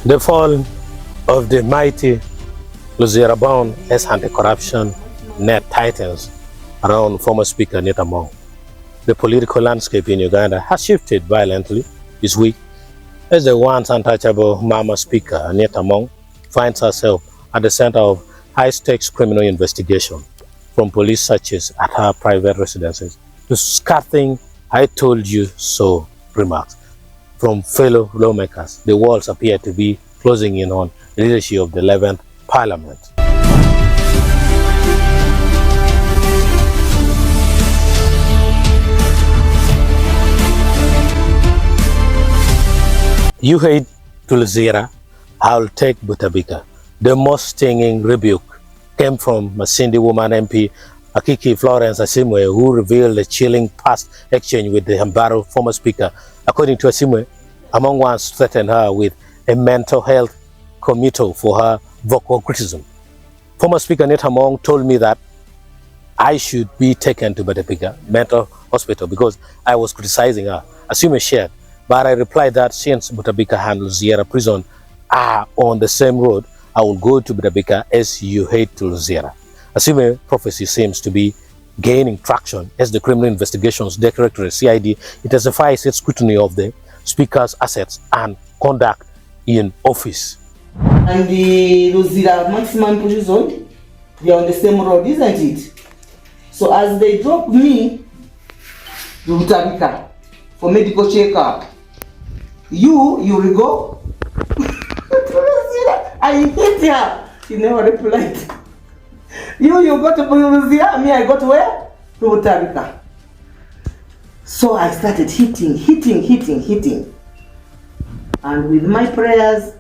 The fall of the mighty Luzira bound as anti-corruption net titans around former Speaker Anita. The political landscape in Uganda has shifted violently this week as the once untouchable Mama Speaker Anita finds herself at the center of high-stakes criminal investigation from police searches at her private residences to scathing "I told you so" remarks from fellow lawmakers. The walls appear to be closing in on the leadership of the 11th Parliament. You hate to Luzira, I'll take Butabika. The most stinging rebuke came from Masindi woman MP Akiki Florence Asiimwe, who revealed a chilling past exchange with the embarrassed former speaker. According to Asiimwe, among ones threatened her with a mental health committal for her vocal criticism. Former Speaker Anita told me that I should be taken to Butabika mental hospital because I was criticizing her. Asiimwe shared, but I replied that since Butabika and Luzira prison are on the same road, I will go to Butabika as you hate to Luzira. Asiimwe prophecy seems to be gaining traction as the Criminal Investigations Directorate (CID) intensifies its scrutiny of the Speaker's assets and conduct in office. And the Luzira maximum push zone, they are on the same road, isn't it? So as they drop me to Butabika for medical checkup, you will go. I hate her. She never replied. You go to Luzira, me I go to where? To Butabika. So I started hitting. And with my prayers,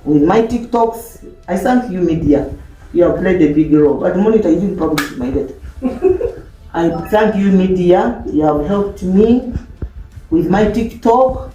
with my TikToks, I thank you media. You have played a big role. But monitor, you didn't publish my death. I thank you media. You have helped me with my TikTok.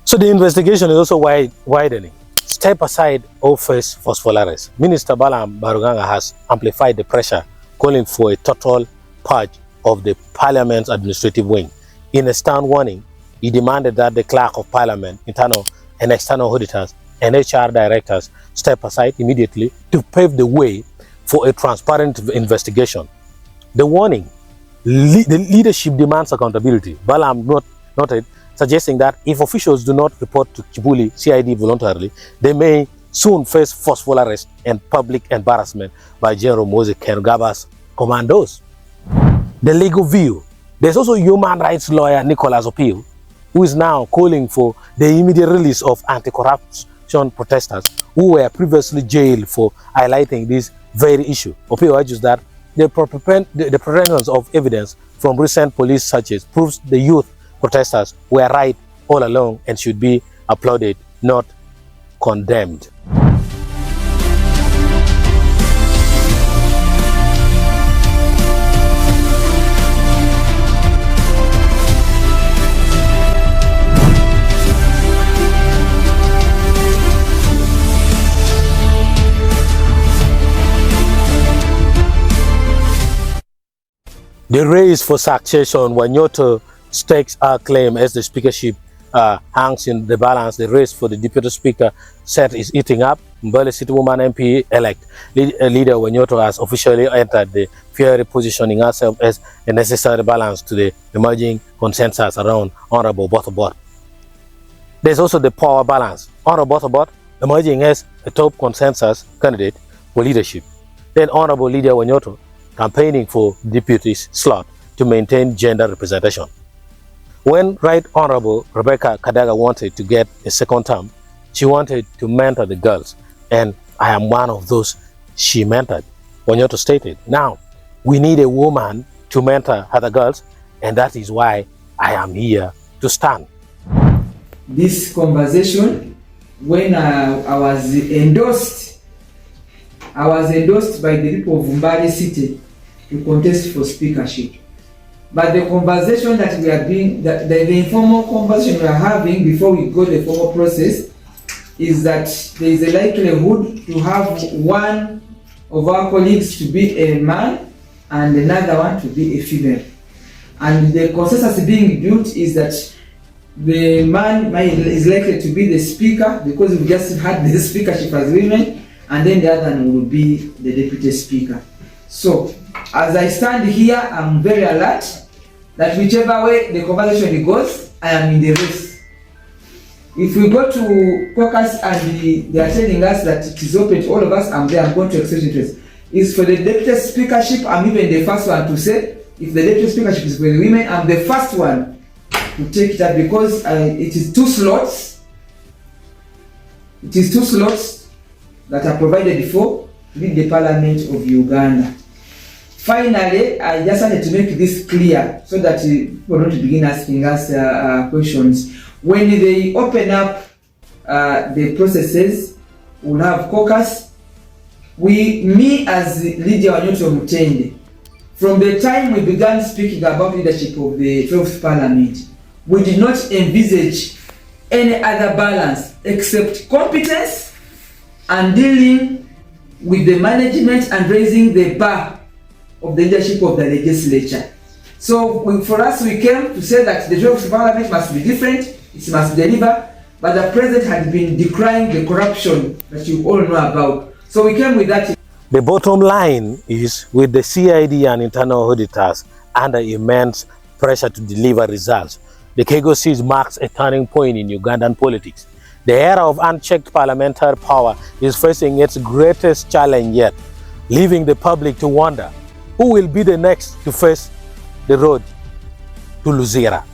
So the investigation is also widening. Step aside or face forceful arrest. Minister Balaam has amplified the pressure, calling for a total purge of the Parliament's administrative wing. In a stern warning, he demanded that the Clerk of Parliament, internal and external auditors, and HR directors step aside immediately to pave the way for a transparent investigation. The warning, the leadership demands accountability. Balaam noted, suggesting that if officials do not report to Kibuli CID voluntarily, they may soon face forceful arrest and public embarrassment by General Moses Kengaba's commandos. The legal view. There's also human rights lawyer Nicholas Opiyo, who is now calling for the immediate release of anti-corruption protesters who were previously jailed for highlighting this very issue. Opiyo argues that the preponderance of evidence from recent police searches proves the youth protesters were right all along and should be applauded, not condemned. The race for succession, Wanyoto stakes her claim as the speakership hangs in the balance. The race for the deputy speaker set is eating up. Mbele City Woman MP-elect leader Wanyoto has officially entered the fiery, positioning herself as a necessary balance to the emerging consensus around Honorable Dodoth. There's also the power balance. Honorable Dodoth emerging as a top consensus candidate for leadership. Then Honorable Leader Wanyoto campaigning for deputy slot to maintain gender representation. When Right Honorable Rebecca Kadaga wanted to get a second term, she wanted to mentor the girls, and I am one of those she mentored. Wanyoto stated, now we need a woman to mentor other girls, and that is why I am here to stand. This conversation, when I was endorsed by the people of Mbale City to contest for speakership. But the conversation that we are doing, the informal conversation we are having before we go the formal process, is that there is a likelihood to have one of our colleagues to be a man and another one to be a female. And the consensus being built is that the man is likely to be the speaker, because we just had the speakership as women, and then the other one will be the deputy speaker. So, as I stand here, I'm very alert that whichever way the conversation goes, I am in the race. If we go to caucus and they are telling us that it is open to all of us, I'm there, I'm going to express interest. Is for the deputy speakership, I'm even the first one to say, if the deputy speakership is for the women, I'm the first one to take it up, because it is 2 slots. It is 2 slots that are provided for with the Parliament of Uganda. Finally, I just wanted to make this clear so that people don't begin asking us questions. When they open up the processes, we'll have caucus. Me as Lydia Wanyoto Mutende, from the time we began speaking about leadership of the 12th Parliament, we did not envisage any other balance except competence and dealing with the management and raising the bar of the leadership of the legislature. So for us, we came to say that the 12th Parliament must be different, it must deliver, but the president had been decrying the corruption that you all know about. So we came with that. The bottom line is, with the CID and internal auditors under immense pressure to deliver results, the Kego siege marks a turning point in Ugandan politics. The era of unchecked parliamentary power is facing its greatest challenge yet, leaving the public to wonder who will be the next to face the road to Luzira.